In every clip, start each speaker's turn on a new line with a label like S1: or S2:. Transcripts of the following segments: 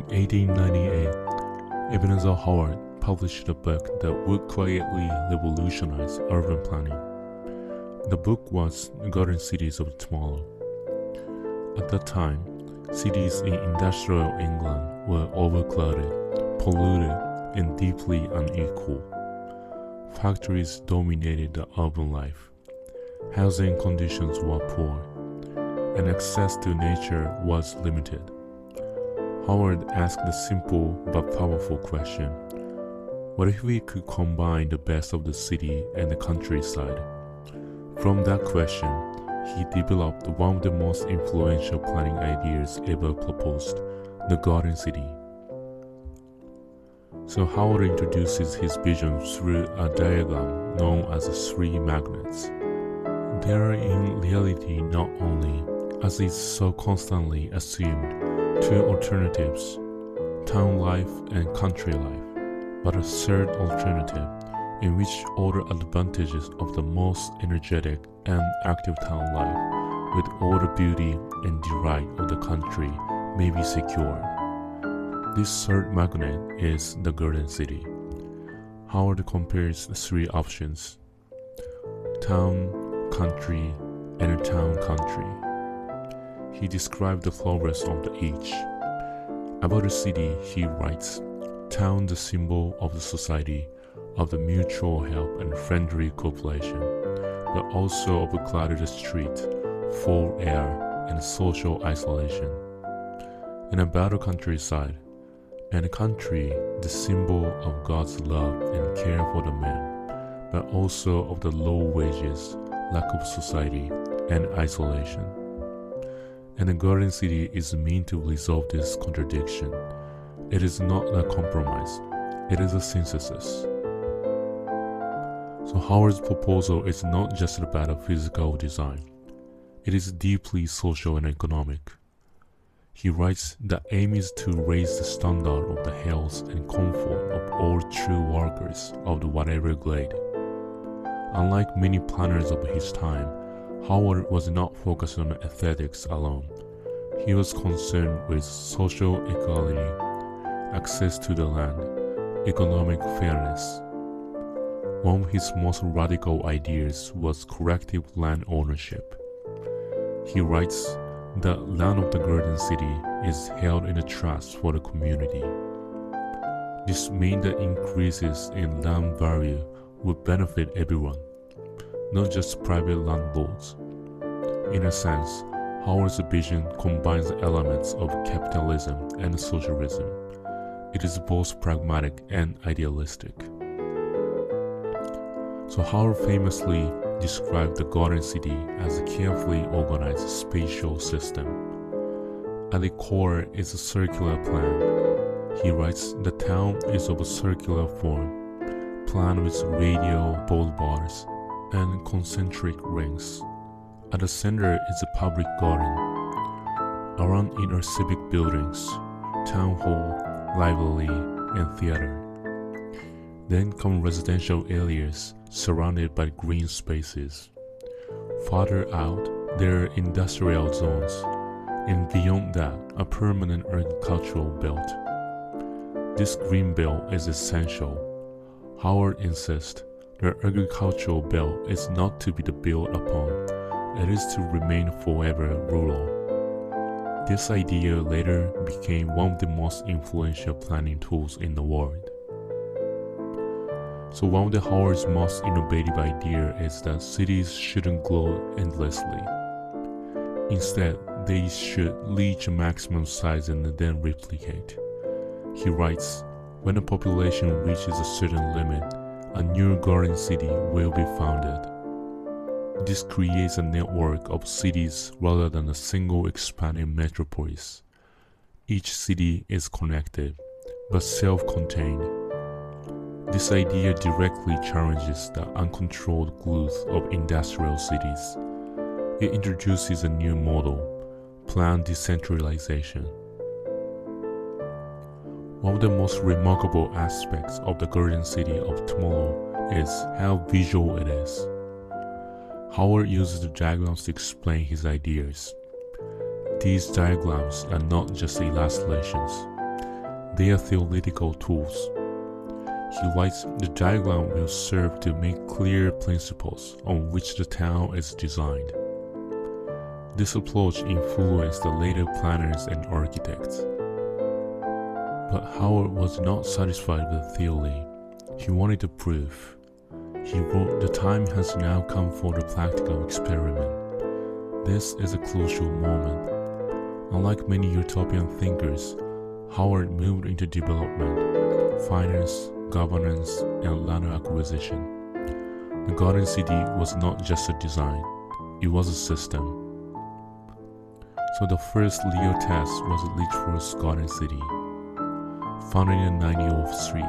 S1: 1898, Ebenezer Howard published a book that would quietly revolutionize urban planning. The book was Garden Cities of Tomorrow. At that time, cities in industrial England were overcrowded, polluted, and deeply unequal. Factories dominated the urban life. Housing conditions were poor, and access to nature was limited. Howard asked a simple but powerful question: what if we could combine the best of the city and the countryside? From that question, he developed one of the most influential planning ideas ever proposed, the Garden City. So Howard introduces his vision through a diagram known as the three magnets. They are in reality not only, as is so constantly assumed, two alternatives, town life and country life, but a third alternative in which all the advantages of the most energetic and active town life with all the beauty and delight of the country may be secured. This third magnet is the Garden City. Howard compares three options: town, country, and a town country. He described the progress of each. About the city, he writes, town the symbol of the society, of the mutual help and friendly cooperation, but also of a cluttered street, foul air, and social isolation. And about the countryside, and country, the symbol of God's love and care for the man, but also of the low wages, lack of society, and isolation. And the Garden City is meant to resolve this contradiction. It is not a compromise, it is a synthesis. So Howard's proposal is not just about a physical design. It is deeply social and economic. He writes the aim is to raise the standard of the health and comfort of all true workers of the whatever grade. Unlike many planners of his time, Howard was not focused on aesthetics alone. He was concerned with social equality, access to the land, economic fairness. One of his most radical ideas was collective land ownership. He writes, the land of the Garden City is held in a trust for the community. This means that increases in land value would benefit everyone, not just private landlords. In a sense, Howard's vision combines elements of capitalism and socialism. It is both pragmatic and idealistic. So Howard famously described the Garden City as a carefully organized spatial system. At the core is a circular plan. He writes, the town is of a circular form, planned with radial boulevards and concentric rings. At the center is a public garden. Around it are civic buildings, town hall, library, and theater. Then come residential areas surrounded by green spaces. Farther out, there are industrial zones, and beyond that, a permanent agricultural belt. This green belt is essential. Howard insists the agricultural belt is not to be built upon, it is to remain forever rural. This idea later became one of the most influential planning tools in the world. So one of the Howard's most innovative ideas is that cities shouldn't grow endlessly. Instead, they should reach a maximum size and then replicate. He writes, when a population reaches a certain limit, a new garden city will be founded. This creates a network of cities rather than a single expanding metropolis. Each city is connected, but self-contained. This idea directly challenges the uncontrolled growth of industrial cities. It introduces a new model, planned decentralization. One of the most remarkable aspects of the Garden City of Tomorrow is how visual it is. Howard uses the diagrams to explain his ideas. These diagrams are not just illustrations. they are theoretical tools. He writes the diagram will serve to make clear principles on which the town is designed. This approach influenced the later planners and architects. But Howard was not satisfied with theory. He wanted to prove. He wrote, "The time has now come for the practical experiment." This is a crucial moment. Unlike many utopian thinkers, Howard moved into development, finance, governance, and land acquisition. The Garden City was not just a design, it was a system. So the first Leo test was Litchworth's Garden City. Founded in 1903,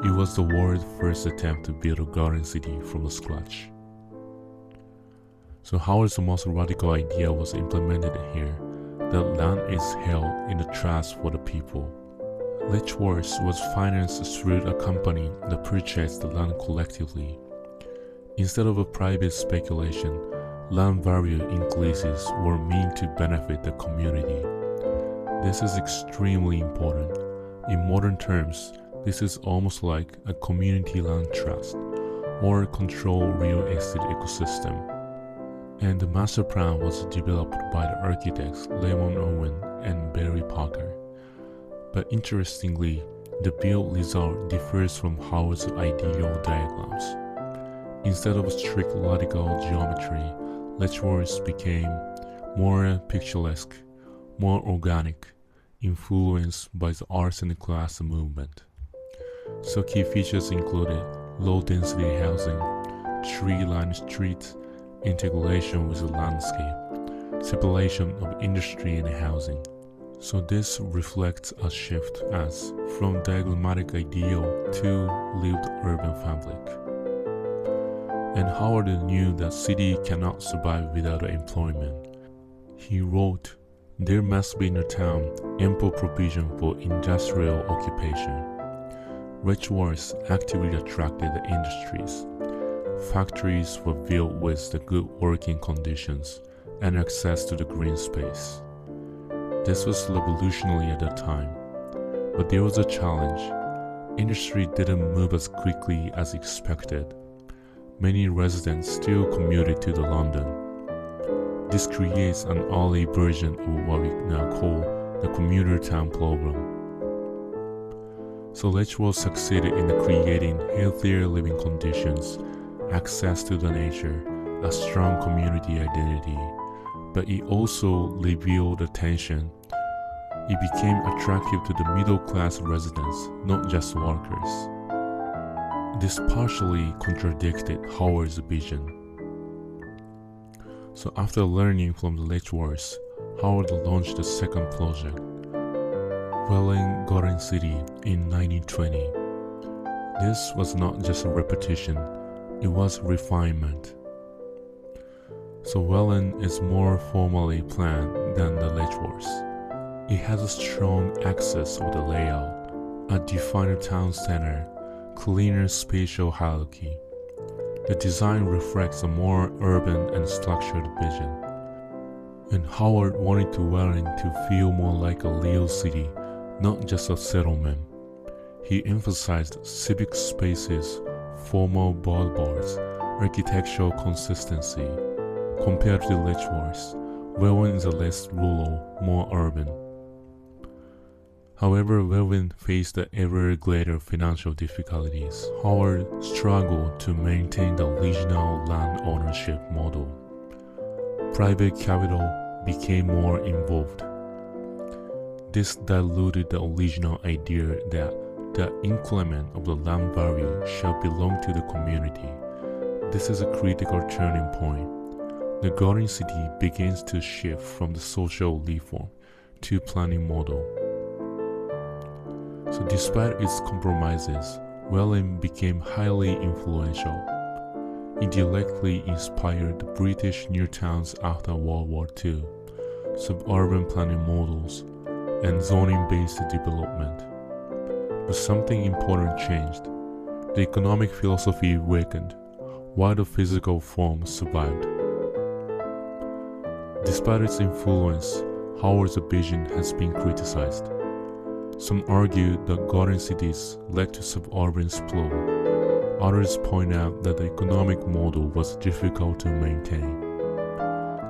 S1: it was the world's first attempt to build a garden city from scratch. So Howard's most radical idea was implemented here, that land is held in the trust for the people. Letchworth was financed through a company that purchased the land collectively. Instead of a private speculation, land value increases were meant to benefit the community. This is extremely important. In modern terms, this is almost like a community land trust or a controlled real estate ecosystem. And the master plan was developed by the architects Lemon Owen and Barry Parker. But interestingly, the build result differs from Howard's ideal diagrams. Instead of strict radical geometry, Letchworth became more picturesque, more organic, influenced by the arts and class movement. So key features included low-density housing, tree-lined streets, integration with the landscape, separation of industry and housing. So this reflects a shift as from diagrammatic ideal to lived urban fabric. And Howard knew that city cannot survive without employment. He wrote, "There must be in a town ample provision for industrial occupation." Letchworth actively attracted the industries. Factories were built with the good working conditions and access to the green space. This was revolutionary at that time, but there was a challenge. Industry didn't move as quickly as expected. Many residents still commuted to London. This creates an early version of what we now call the commuter town problem. So Letchworth succeeded in creating healthier living conditions, access to the nature, a strong community identity, but it also revealed the tension. It became attractive to the middle-class residents, not just workers. This partially contradicted Howard's vision. So after learning from the Letchworth, Howard launched the second project, Welling Garden City, in 1920. This was not just a repetition, it was refinement. So Welling is more formally planned than the Letchworth. It has a strong axis of the layout, a defined town center, cleaner spatial hierarchy. The design reflects a more urban and structured vision. And Howard wanted Welling to feel more like a real city, not just a settlement. He emphasized civic spaces, formal boulevards, architectural consistency. Compared to Letchworth, Welling is less rural, more urban. However, Welling faced ever greater financial difficulties. Howard struggled to maintain the regional land ownership model. Private capital became more involved. This diluted the original idea that the increment of the land value shall belong to the community. This is a critical turning point. The Garden City begins to shift from the social reform to planning model. So despite its compromises, Welling became highly influential. It directly inspired the British new towns after World War II, suburban planning models, and zoning-based development. But something important changed. The economic philosophy weakened, while the physical form survived. Despite its influence, Howard's vision has been criticized. Some argue that garden cities led to suburban sprawl. Others point out that the economic model was difficult to maintain.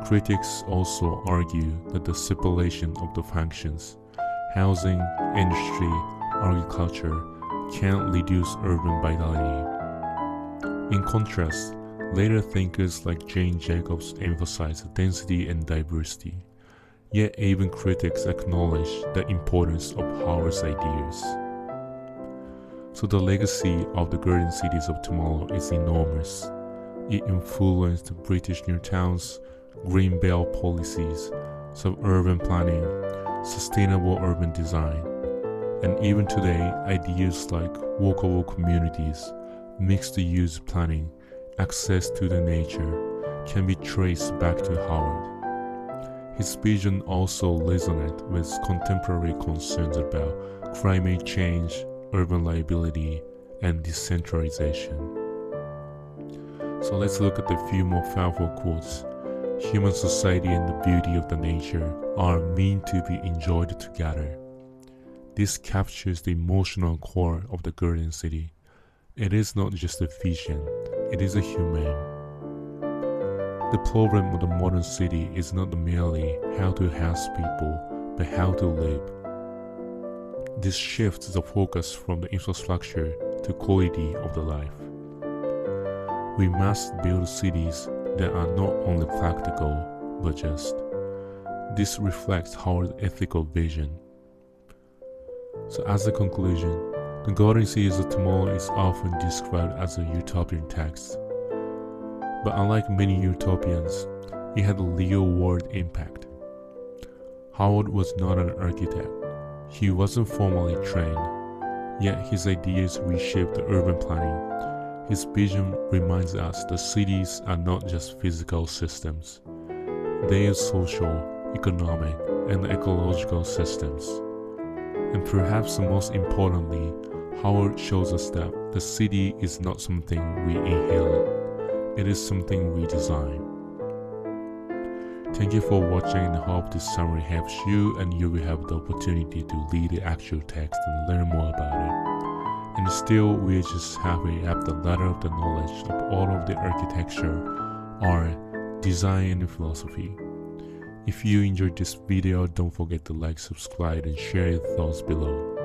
S1: Critics also argue that the separation of the functions, housing, industry, agriculture, can reduce urban vitality. In contrast, later thinkers like Jane Jacobs emphasize density and diversity. Yet even critics acknowledge the importance of Howard's ideas. So the legacy of the garden cities of tomorrow is enormous. It influenced British new towns, green belt policies, suburban planning, sustainable urban design, and even today ideas like walkable communities, mixed-use planning, access to the nature can be traced back to Howard. His vision also resonates with contemporary concerns about climate change, urban liability, and decentralization. So let's look at a few more powerful quotes. Human society and the beauty of the nature are meant to be enjoyed together. This captures the emotional core of the garden city. It is not just a vision, it is a humane. The problem of the modern city is not merely how to house people, but how to live. This shifts the focus from the infrastructure to quality of the life. We must build cities that are not only practical, but just. This reflects Howard's ethical vision. So as a conclusion, the Garden Cities of Tomorrow is often described as a utopian text. But unlike many utopians, it had a real-world impact. Howard was not an architect. He wasn't formally trained, yet his ideas reshaped the urban planning. His vision reminds us that cities are not just physical systems. They are social, economic, and ecological systems. And perhaps most importantly, Howard shows us that the city is not something we inherit. It is something we design. Thank you for watching, and I hope this summary helps you and you will have the opportunity to read the actual text and learn more about it. And still, we are just happy to have the ladder of the knowledge of all of the architecture, art, design, and philosophy. If you enjoyed this video, don't forget to like, subscribe, and share your thoughts below.